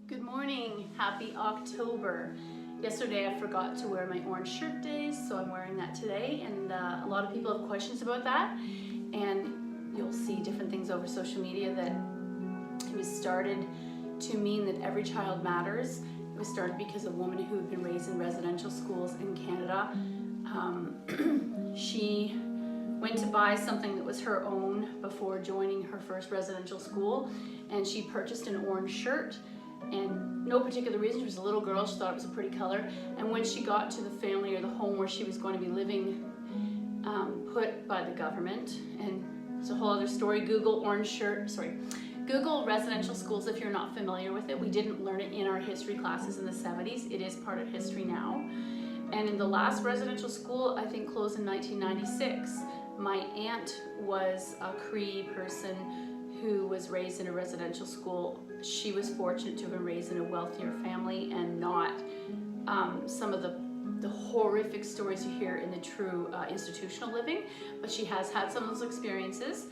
Good morning, happy October. Yesterday I forgot to wear my orange shirt days, so I'm wearing that today, and a lot of people have questions about that, and you'll see different things over social media that it was started to mean that every child matters. It was started because a woman who had been raised in residential schools in Canada, she went to buy something that was her own before joining her first residential school, and she purchased an orange shirt. And no particular reason, she was a little girl, she thought it was a pretty color, and when she got to the family or the home where she was going to be living, put by the government, and it's a whole other story. Google residential schools if you're not familiar with it. We didn't learn it in our history classes in the 70s. It is part of history now. And in the last residential school, I think closed in 1996, my aunt was a Cree person who was raised in a residential school. She was fortunate to have been raised in a wealthier family and not some of the horrific stories you hear in the true institutional living, but she has had some of those experiences.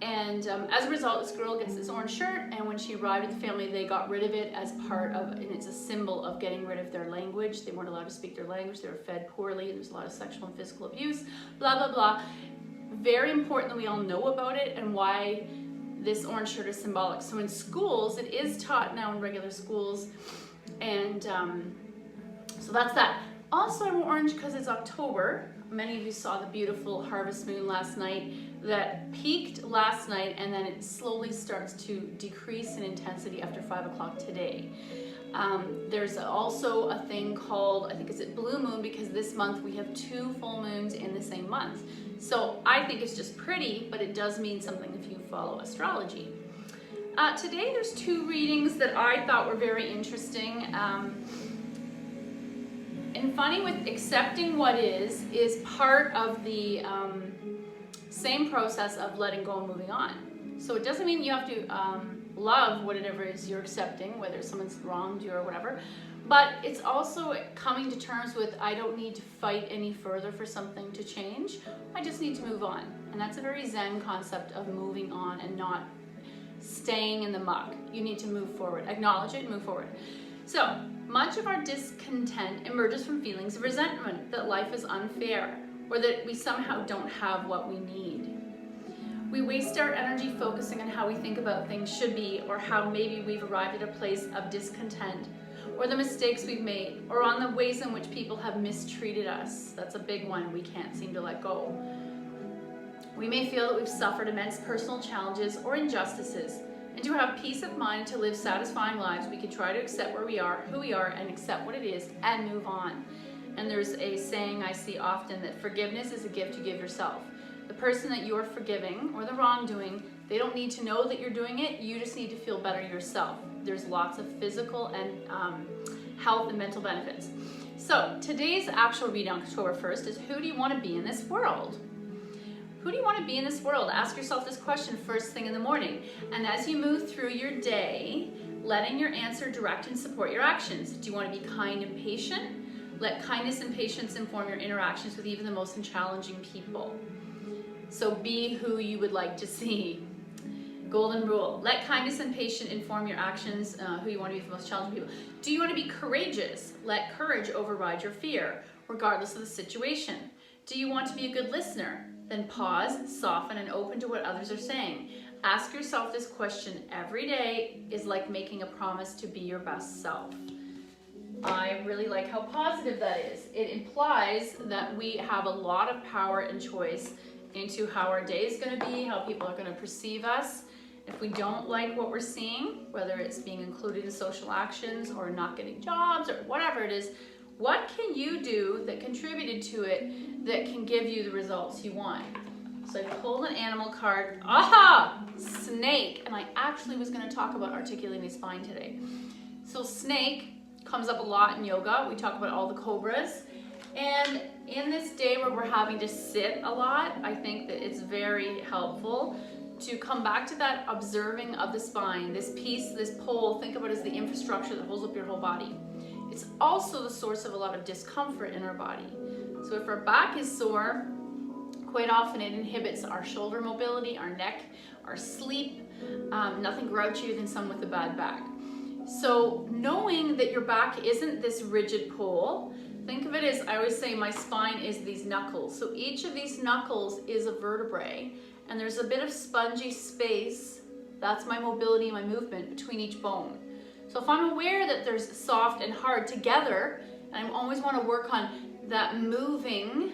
And as a result, this girl gets this orange shirt, and when she arrived at the family, they got rid of it as part of, and it's a symbol of getting rid of their language. They weren't allowed to speak their language, they were fed poorly, and there's a lot of sexual and physical abuse, blah, blah, blah. Very important that we all know about it and why this orange shirt is symbolic. So in schools, it is taught now in regular schools, and so that's that. Also, I wore orange because it's October. Many of you saw the beautiful harvest moon last night that peaked last night, and then it slowly starts to decrease in intensity after 5 o'clock today. There's also a thing called, I think it's blue moon, because this month we have 2 full moons in the same month. So I think it's just pretty, but it does mean something if you follow astrology. Today there's 2 readings that I thought were very interesting. And funny with accepting what is part of the same process of letting go and moving on. So it doesn't mean you have to love whatever it is you're accepting, whether someone's wronged you or whatever, but it's also coming to terms with, I don't need to fight any further for something to change. I just need to move on. And that's a very Zen concept of moving on and not staying in the muck. You need to move forward, acknowledge it, and move forward. So much of our discontent emerges from feelings of resentment that life is unfair, or that we somehow don't have what we need. We waste our energy focusing on how we think about things should be, or how maybe we've arrived at a place of discontent, or the mistakes we've made, or on the ways in which people have mistreated us. That's a big one we can't seem to let go. We may feel that we've suffered immense personal challenges or injustices, and to have peace of mind to live satisfying lives, we can try to accept where we are, who we are, and accept what it is, and move on. And there's a saying I see often that forgiveness is a gift you give yourself. The person that you're forgiving, or the wrongdoing, they don't need to know that you're doing it, you just need to feel better yourself. There's lots of physical and health and mental benefits. So today's actual reading on October 1st is, who do you want to be in this world? Who do you want to be in this world? Ask yourself this question first thing in the morning. And as you move through your day, letting your answer direct and support your actions. Do you want to be kind and patient? Let kindness and patience inform your interactions with even the most challenging people. So be who you would like to see. Golden rule. Let kindness and patience inform your actions, who you want to be for the most challenging people. Do you want to be courageous? Let courage override your fear, regardless of the situation. Do you want to be a good listener? Then pause, soften, and open to what others are saying. Ask yourself this question every day is like making a promise to be your best self. I really like how positive that is. It implies that we have a lot of power and choice into how our day is going to be, how people are going to perceive us. If we don't like what we're seeing, whether it's being included in social actions or not getting jobs or whatever it is, what can you do that contributed to it that can give you the results you want? So I pulled an animal card. Aha! Snake. And I actually was going to talk about articulating the spine today. So snake comes up a lot in yoga. We talk about all the cobras. And in this day where we're having to sit a lot, I think that it's very helpful to come back to that observing of the spine. This piece, this pole, think of it as the infrastructure that holds up your whole body. It's also the source of a lot of discomfort in our body. So if our back is sore, quite often it inhibits our shoulder mobility, our neck, our sleep. Nothing grouchier than someone with a bad back. So knowing that your back isn't this rigid pole, think of it as, I always say, my spine is these knuckles. So each of these knuckles is a vertebrae, and there's a bit of spongy space. That's my mobility and my movement between each bone. So if I'm aware that there's soft and hard together, and I always want to work on that moving,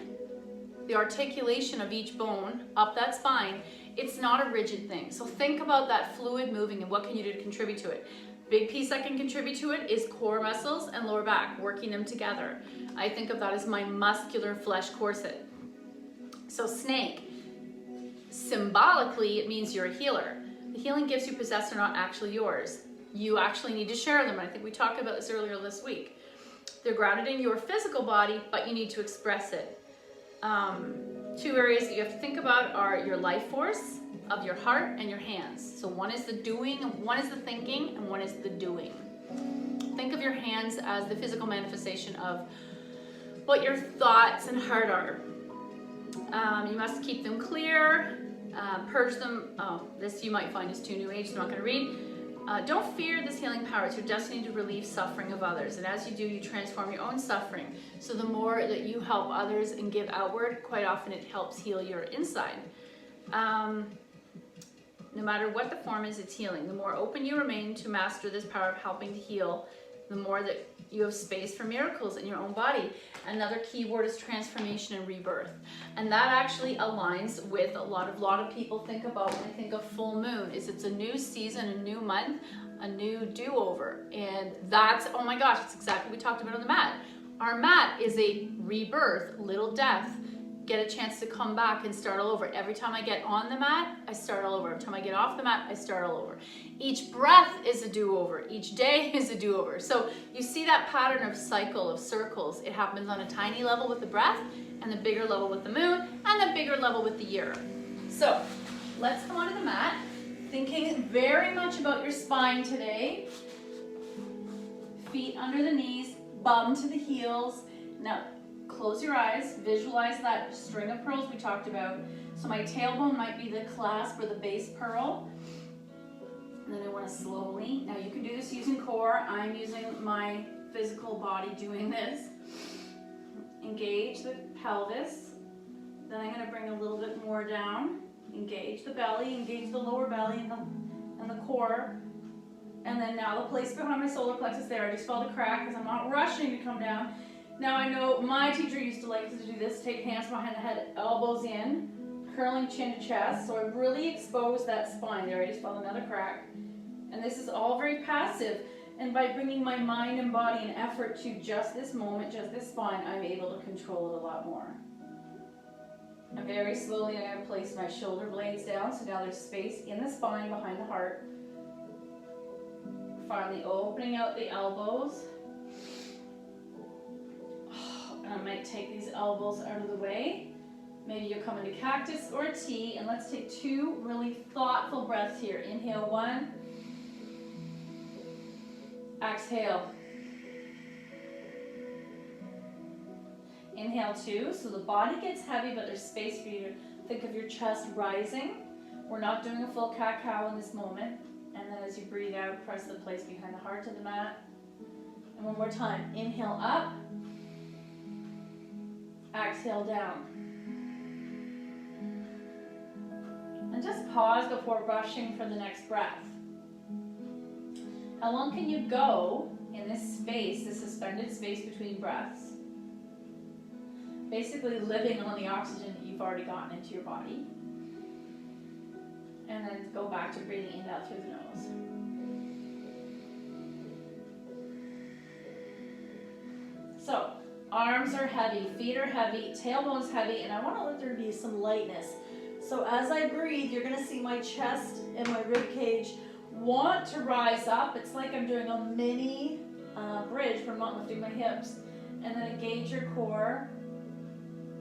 the articulation of each bone up that spine, it's not a rigid thing. So think about that fluid moving and what can you do to contribute to it. Big piece that can contribute to it is core muscles and lower back, working them together. I think of that as my muscular flesh corset. So snake, symbolically, it means you're a healer. The healing gifts you possess are not actually yours. You actually need to share them. I think we talked about this earlier this week. They're grounded in your physical body, but you need to express it. Two areas that you have to think about are your life force of your heart and your hands. So one is the doing, one is the thinking, and one is the doing. Think of your hands as the physical manifestation of what your thoughts and heart are. You must keep them clear, purge them. Oh, this you might find is too new age, so I'm not going to read. Don't fear this healing power. It's your destiny to relieve suffering of others. And as you do, you transform your own suffering. So the more that you help others and give outward, quite often it helps heal your inside. No matter what the form is, it's healing. The more open you remain to master this power of helping to heal, the more that you have space for miracles in your own body. Another key word is transformation and rebirth. And that actually aligns with a lot of people think about when they think of full moon, is it's a new season, a new month, a new do-over. And that's, oh my gosh, it's exactly what we talked about on the mat. Our mat is a rebirth, little death. Get a chance to come back and start all over. Every time I get on the mat, I start all over. Every time I get off the mat, I start all over. Each breath is a do-over. Each day is a do-over. So you see that pattern of cycle, of circles. It happens on a tiny level with the breath, and the bigger level with the moon, and the bigger level with the year. So let's come onto the mat, thinking very much about your spine today. Feet under the knees, bum to the heels. Now, close your eyes, visualize that string of pearls we talked about. So my tailbone might be the clasp or the base pearl. And then I want to slowly, now you can do this using core. I'm using my physical body doing this. Engage the pelvis. Then I'm going to bring a little bit more down. Engage the belly, engage the lower belly and the core. And then now the place behind my solar plexus there, I just felt a crack because I'm not rushing to come down. Now I know my teacher used to like to do this, take hands behind the head, elbows in, curling chin to chest. So I really exposed that spine there. I just felt another crack. And this is all very passive. And by bringing my mind and body and effort to just this moment, just this spine, I'm able to control it a lot more. And very slowly I'm going to place my shoulder blades down. So now there's space in the spine behind the heart. Finally opening out the elbows. I might take these elbows out of the way. Maybe you'll come into cactus or a T, and let's take two really thoughtful breaths here. Inhale one. Exhale. Inhale two, so the body gets heavy, but there's space for you to think of your chest rising. We're not doing a full cat-cow in this moment. And then as you breathe out, press the place behind the heart to the mat. And one more time. Inhale up. Exhale down. And just pause before rushing for the next breath. How long can you go in this space, this suspended space between breaths? Basically living on the oxygen that you've already gotten into your body. And then go back to breathing in out through the nose. So, arms are heavy, feet are heavy, tailbone's heavy, and I want to let there be some lightness. So as I breathe, you're going to see my chest and my rib cage want to rise up. It's like I'm doing a mini bridge for not lifting my hips. And then engage your core,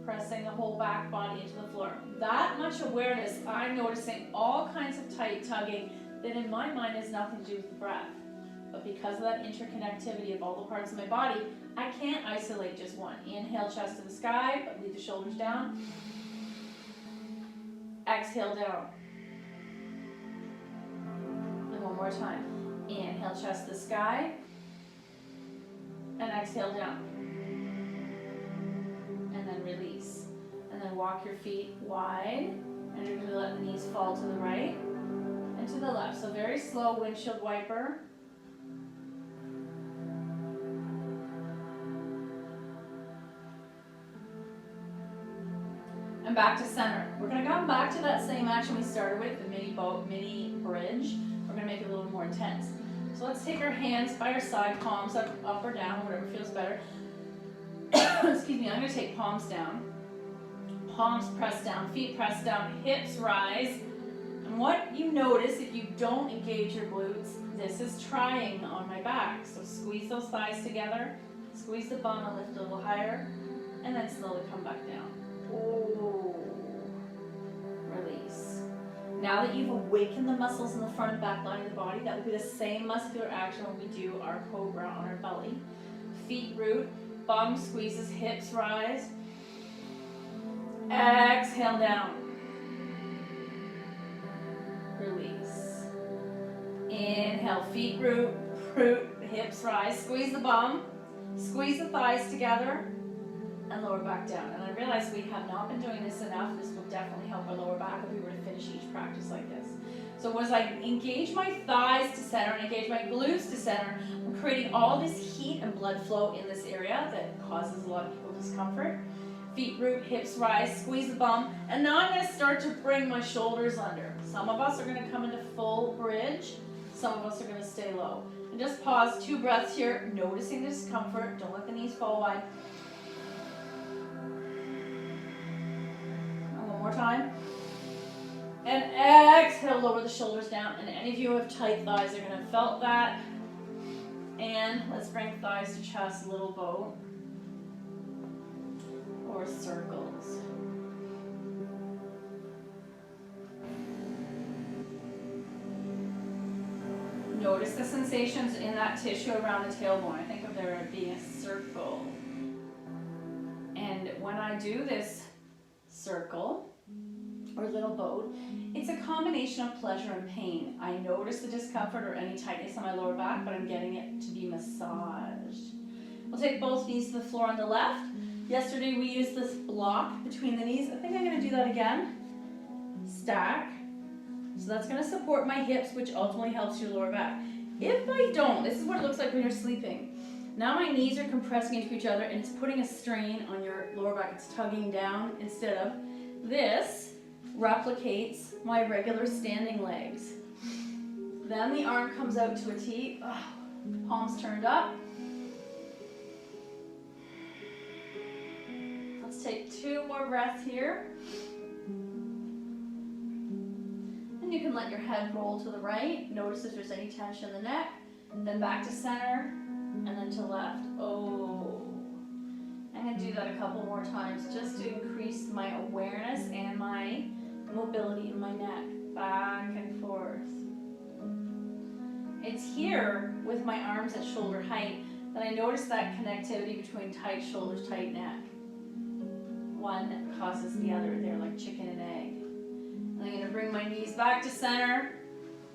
pressing the whole back body into the floor. That much awareness, I'm noticing all kinds of tight tugging that in my mind has nothing to do with the breath. But because of that interconnectivity of all the parts of my body, I can't isolate just one. Inhale, chest to the sky, but leave the shoulders down. Exhale down. And one more time. Inhale, chest to the sky. And exhale down. And then release. And then walk your feet wide. And you're going to let the knees fall to the right and to the left. So very slow windshield wiper. And back to center. We're going to come back to that same action we started with, the mini bridge. We're going to make it a little more intense. So let's take our hands by our side, palms up or down, whatever feels better. Excuse me, I'm going to take palms down. Palms press down, feet press down, hips rise. And what you notice if you don't engage your glutes, this is trying on my back. So squeeze those thighs together, squeeze the bum and lift a little higher, and then slowly come back down. Oh, release. Now that you've awakened the muscles in the front and back line of the body, that will be the same muscular action when we do our cobra on our belly. Feet root, bum squeezes, hips rise. Exhale down. Release. Inhale, feet root, hips rise. Squeeze the bum, squeeze the thighs together, and lower back down. And I realize we have not been doing this enough. This will definitely help our lower back if we were to finish each practice like this. So as I engage my thighs to center and engage my glutes to center, I'm creating all this heat and blood flow in this area that causes a lot of people discomfort. Feet root, hips rise, squeeze the bum. And now I'm going to start to bring my shoulders under. Some of us are going to come into full bridge. Some of us are going to stay low. And just pause, 2 breaths here, noticing the discomfort. Don't let the knees fall wide. One more time. And exhale, lower the shoulders down. And any of you who have tight thighs are going to have felt that. And let's bring thighs to chest, little boat. Or circles. Notice the sensations in that tissue around the tailbone. I think of there being a circle. And when I do this circle, or little boat, it's a combination of pleasure and pain. I notice the discomfort or any tightness on my lower back, but I'm getting it to be massaged. We'll take both knees to the floor on the left. Yesterday we used this block between the knees. I think I'm going to do that again. Stack. So that's going to support my hips, which ultimately helps your lower back. If I don't, this is what it looks like when you're sleeping. Now my knees are compressing into each other and it's putting a strain on your lower back. It's tugging down instead of this replicates my regular standing legs. Then the arm comes out to a T. Palms turned up. Let's take 2 more breaths here. And you can let your head roll to the right. Notice if there's any tension in the neck. Then back to center, and then to left. Oh. I'm going to do that a couple more times just to increase my awareness and my mobility in my neck. Back and forth. It's here with my arms at shoulder height that I notice that connectivity between tight shoulders, tight neck. One causes the other. They're like chicken and egg. And I'm going to bring my knees back to center.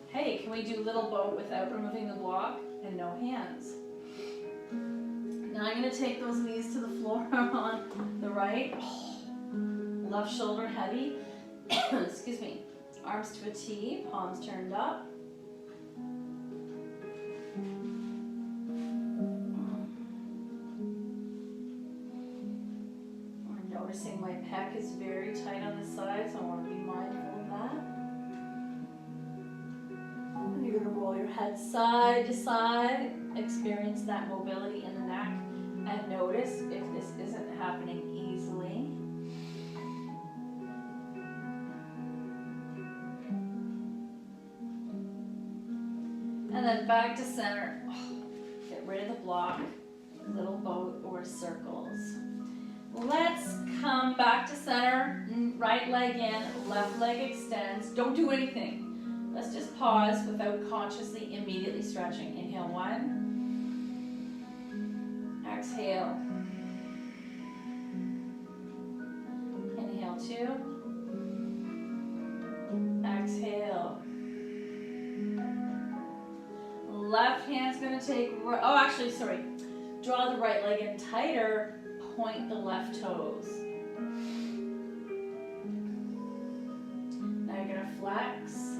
Hey, can we do little boat without removing the block? And no hands. Now I'm going to take those knees to the floor on the right. Left shoulder heavy. Excuse me. Arms to a T, palms turned up. I'm noticing my pec is very tight on the side, so I want to be mindful of that. And you're going to roll your head side to side, experience that mobility in the neck, and notice if this isn't happening easily. And then back to center. Get rid of the block, little boat or circles. Let's come back to center. Right leg in, left leg extends. Don't do anything. Let's just pause without consciously immediately stretching. Inhale 1. Exhale. Inhale 2. Exhale. gonna take, oh actually, sorry. Draw the right leg in tighter, point the left toes. Now you're gonna flex,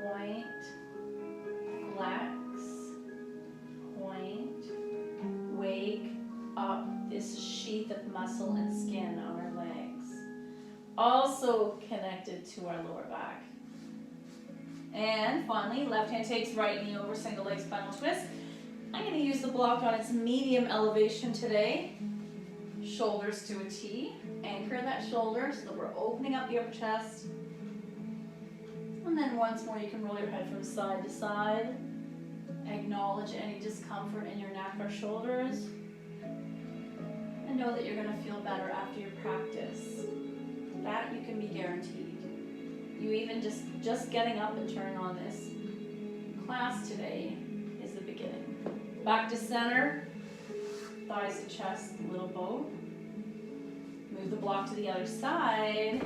point, flex, point, wake up this sheath of muscle and skin on our legs. Also connected to our lower back. And finally, left hand takes right knee over, single leg spinal twist. I'm going to use the block on its medium elevation today. Shoulders to a T. Anchor that shoulder so that we're opening up the upper chest. And then once more, you can roll your head from side to side. Acknowledge any discomfort in your neck or shoulders. And know that you're going to feel better after your practice. That you can be guaranteed. You even just getting up and turning on this class today is the beginning. Back to center, thighs to chest, little bow. Move the block to the other side,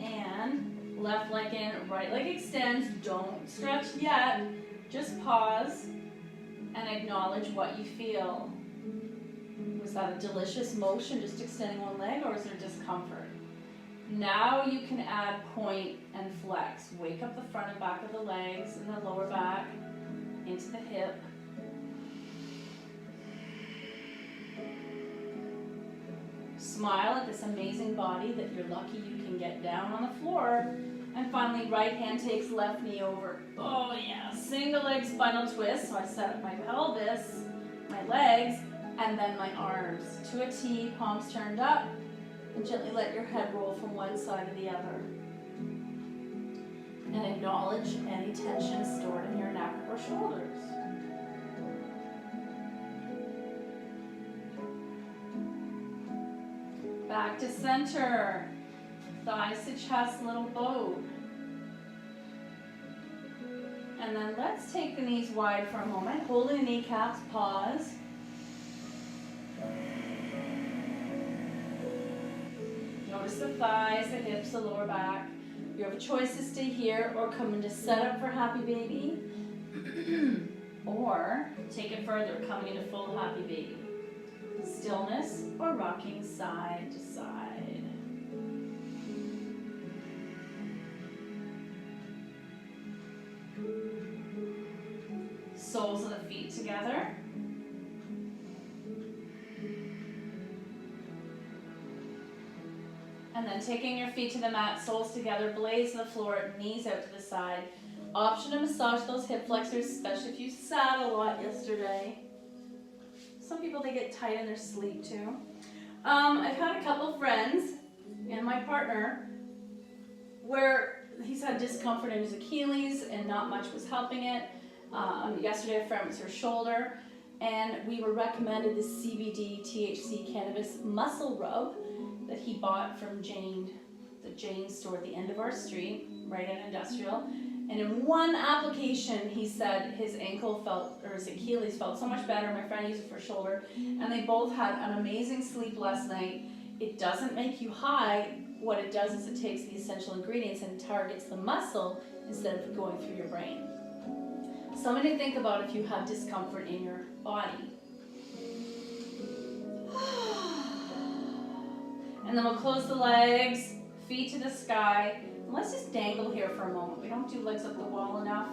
and left leg in, right leg extends. Don't stretch yet, just pause and acknowledge what you feel. Was that a delicious motion, just extending one leg, or is there discomfort? Now you can add point and flex. Wake up the front and back of the legs and the lower back into the hip. Smile at this amazing body that you're lucky you can get down on the floor. And finally, right hand takes left knee over. Oh yeah, single leg spinal twist. So I set up my pelvis, my legs, and then my arms to a T, palms turned up. And gently let your head roll from one side to the other. And acknowledge any tension stored in your neck or shoulders. Back to center. Thighs to chest, little bow. And then let's take the knees wide for a moment. Holding the kneecaps, pause. Notice the thighs, the hips, the lower back. You have a choice to stay here or come into setup for happy baby. Or take it further, coming into full happy baby. Stillness or rocking side to side. Soles of the feet together. And then taking your feet to the mat, soles together, blades to the floor, knees out to the side. Option to massage those hip flexors, especially if you sat a lot yesterday. Some people, they get tight in their sleep too. I've had a couple friends and my partner where he's had discomfort in his Achilles and not much was helping it. Yesterday a friend was her shoulder, and we were recommended the CBD THC cannabis muscle rub that he bought from the Jane store at the end of our street, right in Industrial. And in one application, he said his ankle felt, or his Achilles felt so much better. My friend used it for shoulder, and they both had an amazing sleep last night. It doesn't make you high. What it does is it takes the essential ingredients and targets the muscle instead of going through your brain. Something to think about if you have discomfort in your body. And then we'll close the legs, feet to the sky. And let's just dangle here for a moment. We don't do legs up the wall enough.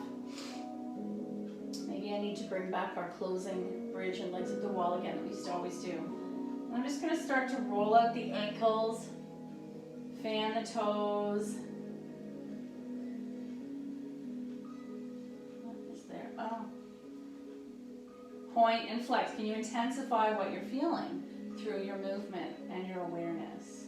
Maybe I need to bring back our closing bridge and legs up the wall again that we used to always do. And I'm just going to start to roll out the ankles, fan the toes. What is there? Oh. Point and flex. Can you intensify what you're feeling through your movement and your awareness?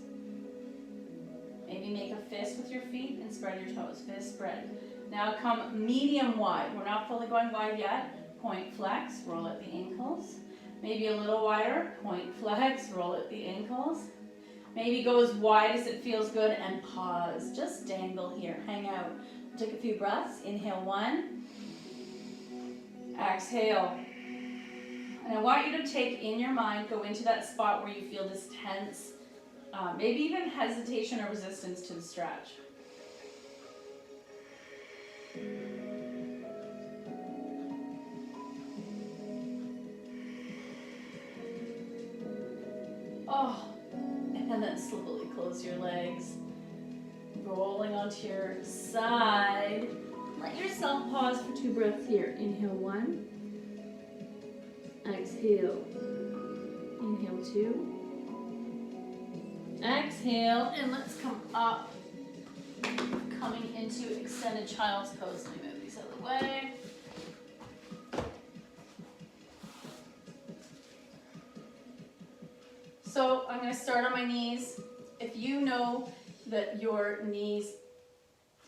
Maybe make a fist with your feet and spread your toes. Fist spread. Now come medium wide. We're not fully going wide yet. Point, flex, roll at the ankles. Maybe a little wider. Point, flex, roll at the ankles. Maybe go as wide as it feels good and pause. Just dangle here. Hang out. Take a few breaths. Inhale 1. Exhale. And I want you to take in your mind, go into that spot where you feel this tense, maybe even hesitation or resistance to the stretch. then slowly close your legs. Rolling onto your side. Let yourself pause for 2 breaths here. Inhale 1. Exhale. Inhale 2. Exhale, and let's come up. Coming into extended child's pose. Let me move these out of the way. So I'm going to start on my knees. If you know that your knees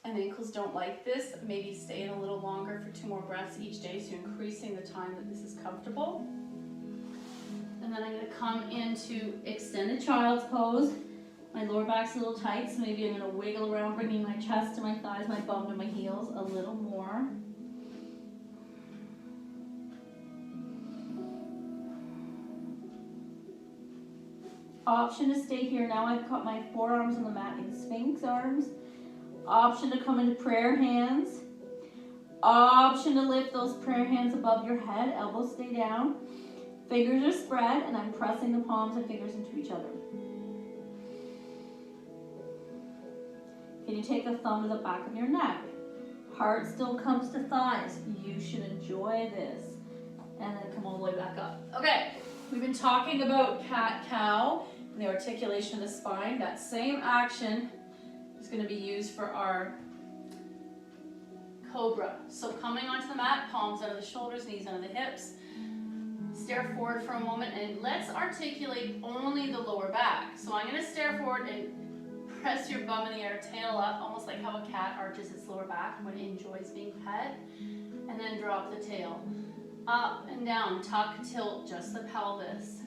and ankles don't like this, maybe stay in a little longer for 2 more breaths each day, so you're increasing the time that this is comfortable. And then I'm going to come into extended child's pose. My lower back's a little tight, so maybe I'm going to wiggle around, bringing my chest to my thighs, my bum to my heels a little more. Option to stay here. Now I've got my forearms on the mat in Sphinx arms. Option to come into prayer hands. Option to lift those prayer hands above your head. Elbows stay down. Fingers are spread, and I'm pressing the palms and fingers into each other. Can you take a thumb to the back of your neck? Heart still comes to thighs. You should enjoy this. And then come all the way back up. Okay, we've been talking about cat-cow and the articulation of the spine. That same action is going to be used for our cobra. So coming onto the mat, palms out of the shoulders, knees under the hips. Stare forward for a moment, and let's articulate only the lower back. So I'm going to stare forward and press your bum in the air, tail up, almost like how a cat arches its lower back when it enjoys being pet. And then drop the tail. Up and down, tuck, tilt, just the pelvis.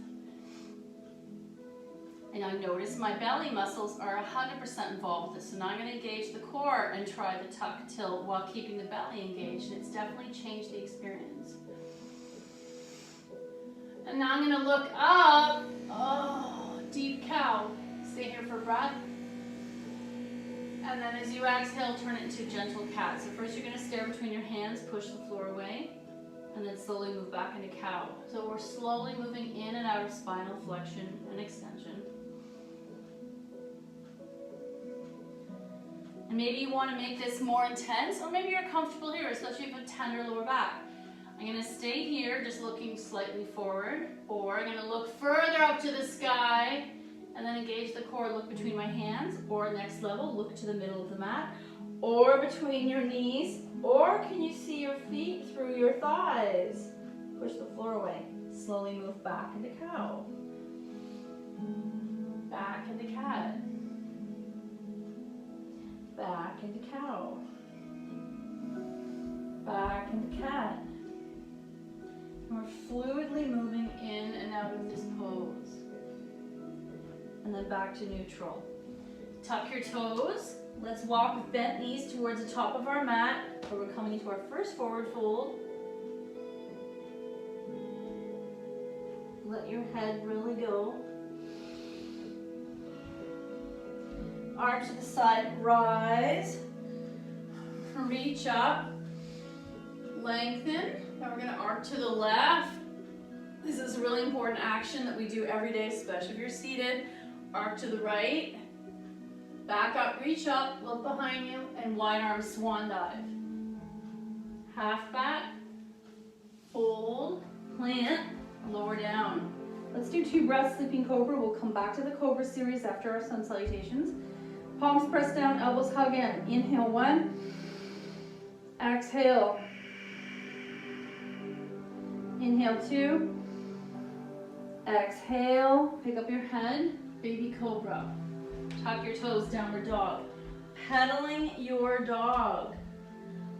And I notice my belly muscles are 100% involved with this. So now I'm going to engage the core and try the tuck, tilt while keeping the belly engaged. And it's definitely changed the experience. And now I'm going to look up. Oh, deep cow. Stay here for breath. And then as you exhale, turn it into gentle cat. So first you're going to stare between your hands, push the floor away, and then slowly move back into cow. So we're slowly moving in and out of spinal flexion and extension. And maybe you want to make this more intense, or maybe you're comfortable here, especially if you have a tender lower back. I'm going to stay here, just looking slightly forward, or I'm going to look further up to the sky, and then engage the core, look between my hands, or next level, look to the middle of the mat, or between your knees, or can you see your feet through your thighs? Push the floor away. Slowly move back into cow. Back into cat. Back into cow. Back into cat. And we're fluidly moving in and out of this pose. And then back to neutral. Tuck your toes. Let's walk with bent knees towards the top of our mat, where we're coming into our first forward fold. Let your head really go. Arm to the side, rise. Reach up. Lengthen. Now we're going to arc to the left. This is a really important action that we do every day, especially if you're seated. Arc to the right. Back up, reach up, look behind you, and wide arm swan dive. Half back, fold, plant, lower down. Let's do 2 breaths, sleeping cobra. We'll come back to the cobra series after our sun salutations. Palms press down, elbows hug in. Inhale 1, exhale. Inhale 2, exhale, pick up your head, baby cobra. Tuck your toes, downward dog. Pedaling your dog.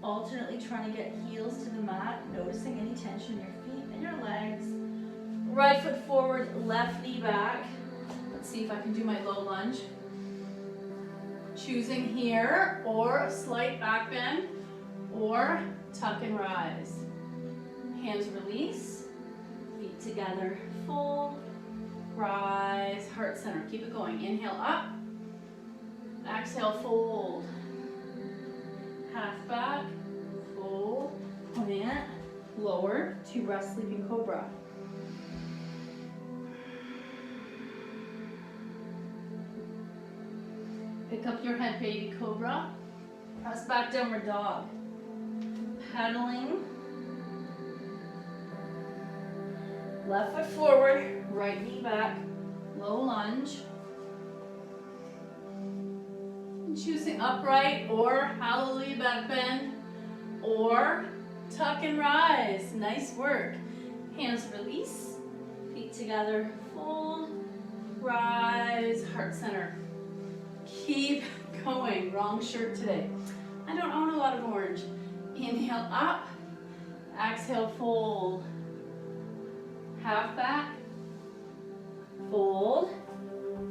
Alternately trying to get heels to the mat, noticing any tension in your feet and your legs. Right foot forward, left knee back. Let's see if I can do my low lunge. Choosing here, or a slight back bend, or tuck and rise. Hands release, feet together, fold, rise, heart center. Keep it going. Inhale up. Exhale, fold. Half back, fold, plant, lower, 2 breaths, sleeping cobra. Pick up your head, baby cobra. Press back, downward dog. Pedaling. Left foot forward, right knee back, low lunge. Choosing upright or hallelujah back bend or tuck and rise. Nice work. Hands release, feet together, fold, rise, heart center. Keep going. Wrong shirt today. I don't own a lot of orange. Inhale up, exhale fold. Half back, fold.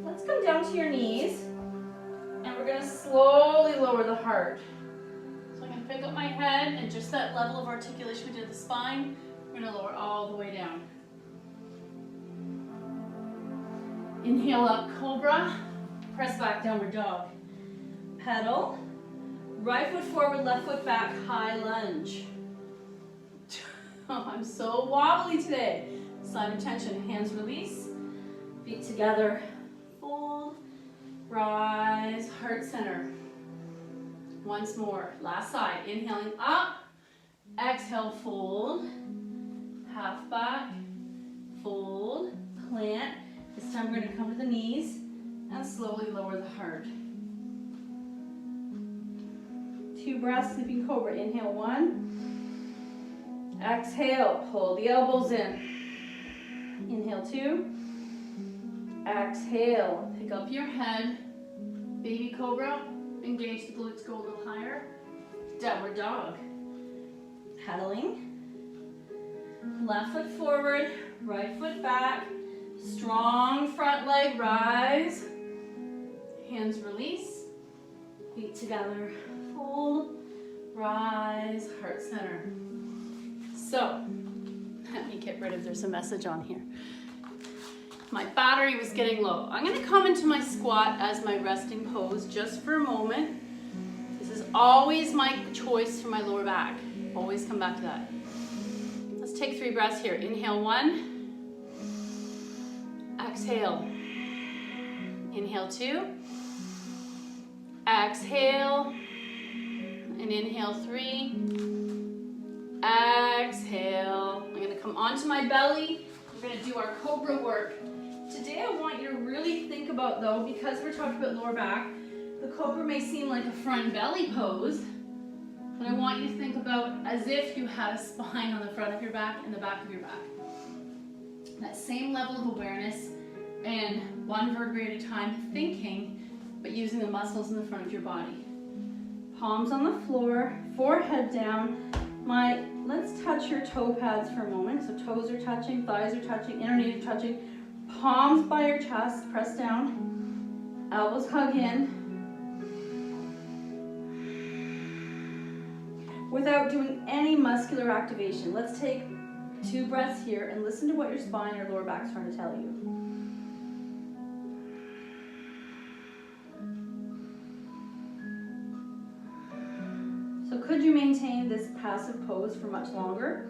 Let's come down to your knees. And we're going to slowly lower the heart. So I'm going to pick up my head and just that level of articulation we did at the spine, we're going to lower all the way down. Inhale up, cobra. Press back, downward dog. Pedal. Right foot forward, left foot back, high lunge. Oh, I'm so wobbly today. Side of tension, hands release. Feet together, fold. Rise, heart center. Once more, last side. Inhaling up, exhale, fold. Half back, fold, plant. This time we're going to come to the knees and slowly lower the heart. 2 breaths, sleeping cobra. Inhale 1. Exhale, pull the elbows in. Inhale 2. Exhale, pick up your head. Baby cobra, engage the glutes, go a little higher. Downward dog. Pedaling. Left foot forward, right foot back. Strong front leg, rise. Hands release. Feet together, fold, rise, heart center. So, let me get rid of, there's a message on here. My battery was getting low. I'm going to come into my squat as my resting pose just for a moment. This is always my choice for my lower back. Always come back to that. Let's take 3 breaths here. Inhale 1. Exhale. Inhale 2. Exhale. And inhale 3. Exhale. I'm going to come onto my belly. We're going to do our cobra work. Today I want you to really think about, though, because we're talking about lower back, the cobra may seem like a front belly pose, but I want you to think about as if you had a spine on the front of your back and the back of your back. That same level of awareness and one vertebrae at a time thinking, but using the muscles in the front of your body. Palms on the floor, forehead down. Let's touch your toe pads for a moment. So toes are touching, thighs are touching, inner knee are touching. Palms by your chest, press down. Elbows hug in. Without doing any muscular activation. Let's take 2 breaths here and listen to what your spine or lower back is trying to tell you. So could you maintain this passive pose for much longer?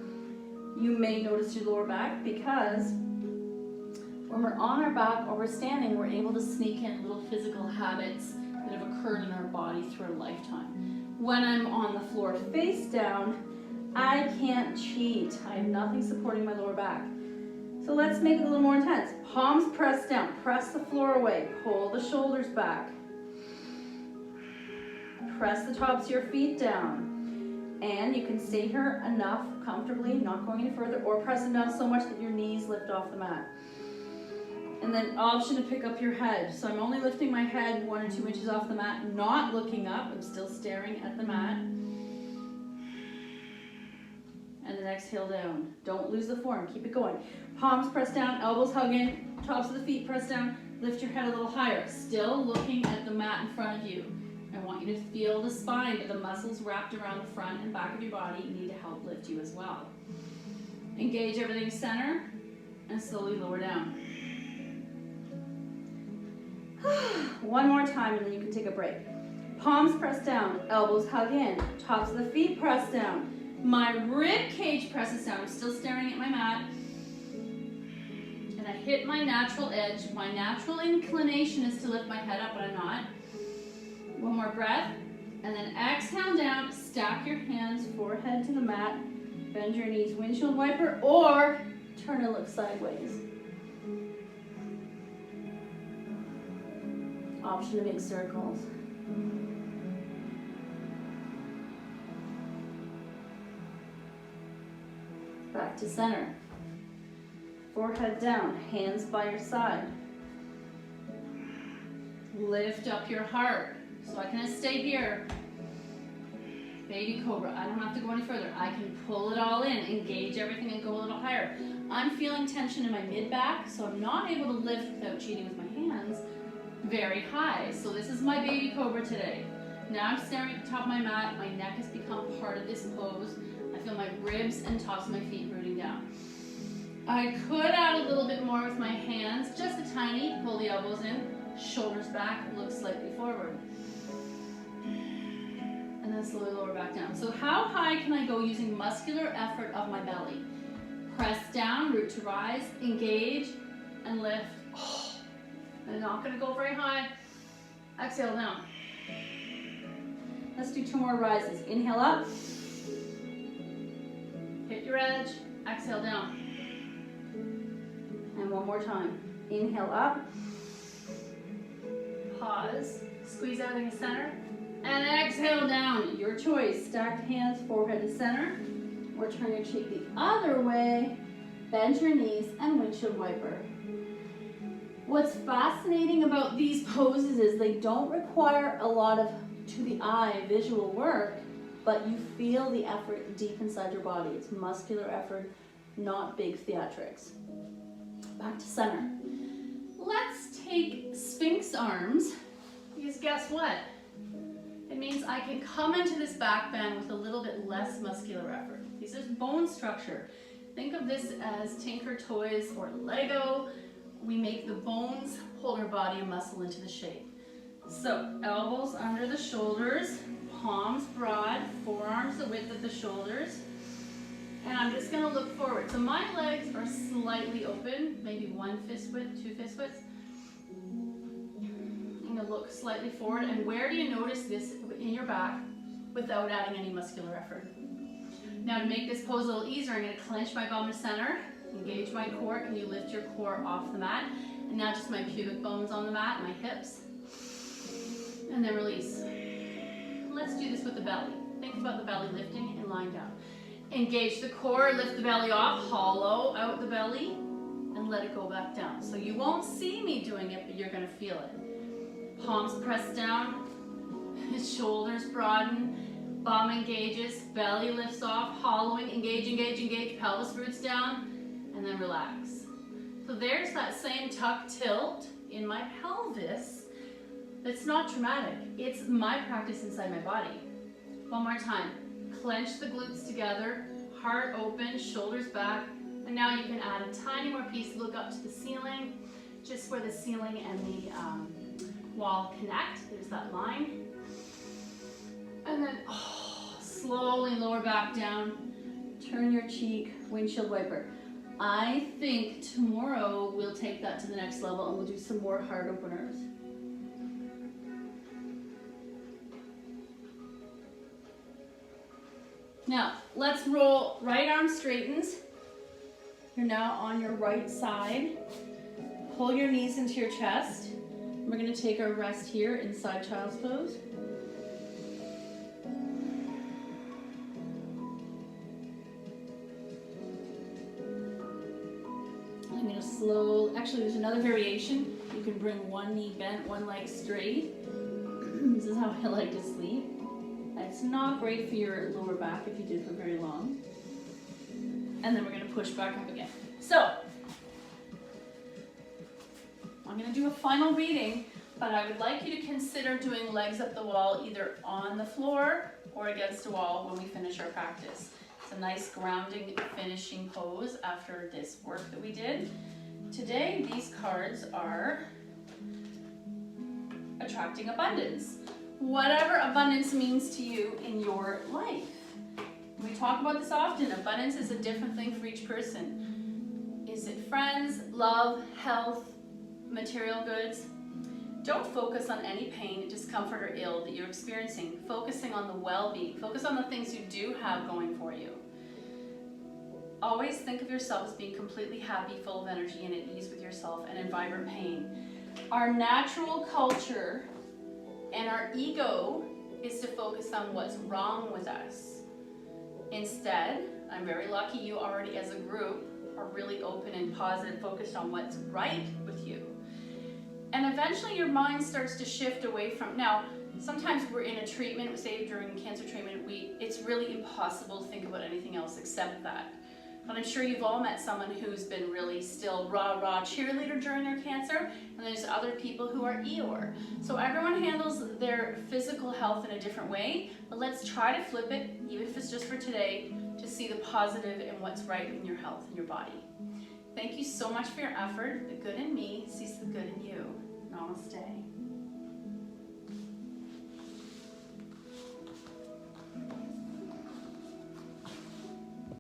You may notice your lower back because when we're on our back or we're standing, we're able to sneak in little physical habits that have occurred in our body through a lifetime. When I'm on the floor face down, I can't cheat. I have nothing supporting my lower back. So let's make it a little more intense. Palms pressed down, press the floor away, pull the shoulders back. Press the tops of your feet down. And you can stay here enough comfortably, not going any further, or press them down so much that your knees lift off the mat. And then option to pick up your head. So I'm only lifting my head 1 or 2 inches off the mat, not looking up. I'm still staring at the mat. And then exhale down. Don't lose the form. Keep it going. Palms press down, elbows hug in, tops of the feet press down. Lift your head a little higher. Still looking at the mat in front of you. I want you to feel the spine, the muscles wrapped around the front and back of your body need to help lift you as well. Engage everything center and slowly lower down. One more time and then you can take a break. Palms press down, elbows hug in, tops of the feet press down. My rib cage presses down. I'm still staring at my mat. And I hit my natural edge. My natural inclination is to lift my head up, but I'm not. One more breath. And then exhale down, stack your hands, forehead to the mat, bend your knees, windshield wiper, or turn and look sideways. Option to make circles. Back to center. Forehead down, hands by your side. Lift up your heart. So I can stay here. Baby cobra. I don't have to go any further. I can pull it all in, engage everything, and go a little higher. I'm feeling tension in my mid-back, so I'm not able to lift without cheating with my hands very high. So this is my baby cobra today. Now I'm staring at the top of my mat. My neck has become part of this pose. I feel my ribs and tops of my feet rooting down. I could add a little bit more with my hands, just a tiny. Pull the elbows in, shoulders back, look slightly forward. And then slowly lower back down. So how high can I go using muscular effort of my belly? Press down, root to rise, engage, and lift. I'm not gonna go very high. Exhale down. Let's do 2 more rises. Inhale up. Hit your edge, exhale down. And one more time. Inhale up. Pause, squeeze out in the center. And exhale down, your choice. Stacked hands, forehead to center, or turn your cheek the other way, bend your knees, and windshield wiper. What's fascinating about these poses is they don't require a lot of, to the eye, visual work, but you feel the effort deep inside your body. It's muscular effort, not big theatrics. Back to center. Let's take Sphinx arms, because guess what? It means I can come into this back bend with a little bit less muscular effort. This is bone structure. Think of this as Tinker Toys or Lego. We make the bones hold our body and muscle into the shape. So elbows under the shoulders, palms broad, forearms the width of the shoulders. And I'm just gonna look forward. So my legs are slightly open, maybe 1 fist width, 2 fist widths. Look slightly forward, and where do you notice this in your back without adding any muscular effort? Now to make this pose a little easier, I'm going to clench my bum to center, engage my core. Can you lift your core off the mat? And now just my pubic bones on the mat, my hips, and then release. Let's do this with the belly. Think about the belly lifting and lying down. Engage the core, lift the belly off, hollow out the belly, and let it go back down. So you won't see me doing it, but you're going to feel it. Palms press down, shoulders broaden, bum engages, belly lifts off, hollowing, engage, engage, engage, pelvis roots down, and then relax. So there's that same tuck tilt in my pelvis that's not traumatic. It's my practice inside my body. One more time. Clench the glutes together, heart open, shoulders back, and now you can add a tiny more piece, look up to the ceiling, just where the ceiling and the wall connect. There's that line. And then slowly lower back down. Turn your cheek, windshield wiper. I think tomorrow we'll take that to the next level and we'll do some more heart openers. Now, let's roll. Right arm straightens. You're now on your right side. Pull your knees into your chest. We're going to take our rest here inside child's pose. I'm going to actually there's another variation. You can bring one knee bent, one leg straight. This is how I like to sleep. It's not great for your lower back if you did for very long. And then we're going to push back up again. So, I'm going to do a final reading, but I would like you to consider doing legs up the wall either on the floor or against a wall when we finish our practice. It's a nice grounding finishing pose after this work that we did. Today, these cards are attracting abundance. Whatever abundance means to you in your life. We talk about this often. Abundance is a different thing for each person. Is it friends, love, health, material goods? Don't focus on any pain, discomfort, or ill that you're experiencing. Focusing on the well-being. Focus on the things you do have going for you. Always think of yourself as being completely happy, full of energy, and at ease with yourself, and in vibrant pain. Our natural culture and our ego is to focus on what's wrong with us. Instead, I'm very lucky you already as a group are really open and positive, focused on what's right with you. And eventually your mind starts to shift away from, now, sometimes we're in a treatment, say during cancer treatment, it's really impossible to think about anything else except that. But I'm sure you've all met someone who's been really still rah-rah cheerleader during their cancer, and there's other people who are Eeyore. So everyone handles their physical health in a different way, but let's try to flip it, even if it's just for today, to see the positive and what's right in your health and your body. Thank you so much for your effort. The good in me sees the good in you. Namaste.